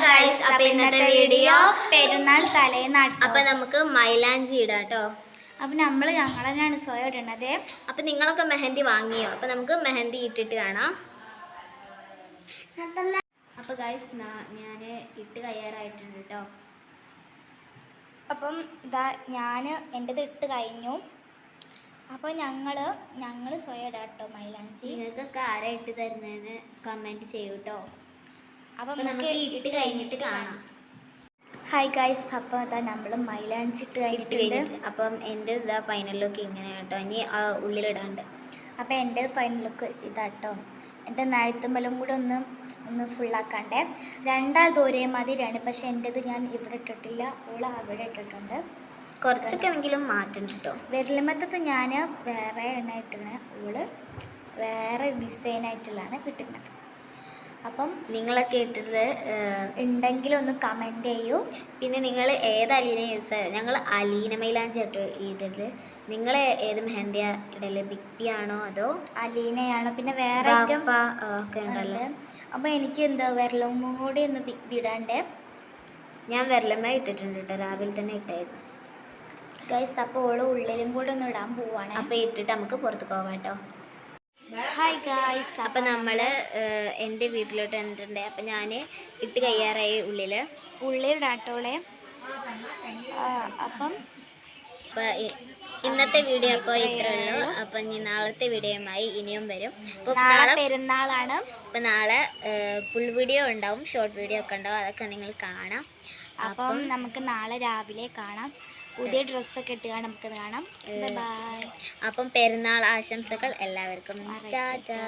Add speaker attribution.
Speaker 1: Guys, അപ്പോൾ ഇന്നത്തെ video
Speaker 2: പെരുന്നാൾ തലേന്നാണ്.
Speaker 1: അപ്പോൾ നമുക്ക് മൈലാഞ്ചി ഇടാം കേട്ടോ.
Speaker 2: അപ്പോൾ ഞങ്ങളെന്നാണ് സ്വയം ഇടുന്നത്.
Speaker 1: അപ്പോൾ നിങ്ങളൊക്കെ മെഹന്തി വാങ്ങിയോ? അപ്പോൾ നമുക്ക് മെഹന്തി ഇട്ടിട്ട് കാണാം. അപ്പോൾ ഗൈസ്, ഞാൻ ഇട്ട് തയ്യാറായിട്ടുണ്ട് കേട്ടോ.
Speaker 2: അപ്പം ഇതാ ഞാൻ എൻ്റെത് ഇട്ട് കഴിഞ്ഞു. അപ്പോൾ ഞങ്ങൾ സ്വയം ഇടാം കേട്ടോ മൈലാഞ്ചി.
Speaker 1: നിങ്ങൾക്കൊക്കെ ആരാ ഇട്ട് തരുന്നതെന്ന് കമൻറ്റ് ചെയ്യൂ കേട്ടോ.
Speaker 2: അപ്പം
Speaker 1: നമുക്ക് ഇട്ട് കഴിഞ്ഞിട്ട് കാണാം.
Speaker 2: ഹായ് ഗൈസ്, അപ്പോൾ അതാ നമ്മൾ മൈലാഞ്ചി ഇട്ട് കഴിഞ്ഞിട്ടുണ്ട്.
Speaker 1: അപ്പം എൻ്റെ ഇതാ ഫൈനൽ ലുക്ക് ഇങ്ങനെ കേട്ടോ. ഇനി ഉള്ളിലിടാണ്ട്.
Speaker 2: അപ്പോൾ എൻ്റെ ഫൈനൽ ലുക്ക് ഇതാട്ടോ. എൻ്റെ നയത്തുമ്പലും കൂടെ ഒന്ന് ഫുള്ളാക്കണ്ടേ. രണ്ടാൾ ഒരേ മാതിരിയാണ്, പക്ഷെ എൻ്റെത് ഞാൻ ഇവിടെ ഇട്ടിട്ടില്ല, ഓള് അവിടെ ഇട്ടിട്ടുണ്ട്.
Speaker 1: കുറച്ചൊക്കെ എന്തെങ്കിലും മാറ്റം കേട്ടോ.
Speaker 2: വിരലിമത്തത്ത് ഞാൻ വേറെ എണ്ണ ഇട്ടിരുന്നത്, ഓള് വേറെ ഡിസൈനായിട്ടുള്ളതാണ് കിട്ടുന്നത്. അപ്പം
Speaker 1: നിങ്ങളൊക്കെ ഇട്ടിട്ട്
Speaker 2: ഉണ്ടെങ്കിൽ ഒന്ന് കമൻറ്റ് ചെയ്യൂ.
Speaker 1: പിന്നെ നിങ്ങൾ ഏത് അലീന യൂസ് ചെയ്യുക? ഞങ്ങൾ അലീന മൈലാഞ്ചി കേട്ടോ ഇട്ടിട്ട്. നിങ്ങൾ ഏത് മെഹന്തിയ ഇടല്? ബിഗ് പി ആണോ അതോ
Speaker 2: അലീനയാണോ? പിന്നെ വേറെ
Speaker 1: ഒക്കെ ഉണ്ടല്ലോ.
Speaker 2: അപ്പോൾ എനിക്ക് വിരലും കൂടി ഒന്ന് ബിഗ് പി ഇടാണ്ട്.
Speaker 1: ഞാൻ വിരലമ്മ ഇട്ടിട്ടുണ്ട് കേട്ടോ, രാവിലെ തന്നെ ഇട്ടായിരുന്നു
Speaker 2: ഗൈസ്. അപ്പോൾ ഓള് ഉള്ളിലും കൂടെ ഒന്ന് ഇടാൻ പോവാണ്.
Speaker 1: അപ്പോൾ ഇട്ടിട്ട് നമുക്ക് പുറത്ത് പോകാം കേട്ടോ.
Speaker 2: ഹായ് ഗായ്സ്,
Speaker 1: അപ്പം നമ്മൾ എൻ്റെ വീട്ടിലോട്ട് വന്നിട്ടുണ്ട്. അപ്പം ഞാൻ ഇട്ട് കയ്യാറായി
Speaker 2: ഉള്ളിലിടാട്ടോളെ. അപ്പം
Speaker 1: ഇന്നത്തെ വീഡിയോ അപ്പോൾ ഇത്രേ ഉള്ളൂ. അപ്പം ഇനി നാളത്തെ വീഡിയോയുമായി ഇനിയും വരും. അപ്പോൾ
Speaker 2: നാളെ പെരുന്നാളാണ്.
Speaker 1: അപ്പം നാളെ ഫുൾ വീഡിയോ ഉണ്ടാവും, ഷോർട്ട് വീഡിയോ ഒക്കെ ഉണ്ടാവും, അതൊക്കെ നിങ്ങൾ കാണാം.
Speaker 2: അപ്പം നമുക്ക് നാളെ രാവിലെ കാണാം. പുതിയ ഡ്രസ്സൊക്കെ ഇട്ട് നമുക്ക് കാണാം. ബൈ.
Speaker 1: അപ്പം പെരുന്നാൾ ആശംസകൾ എല്ലാവർക്കും. ടാറ്റാ.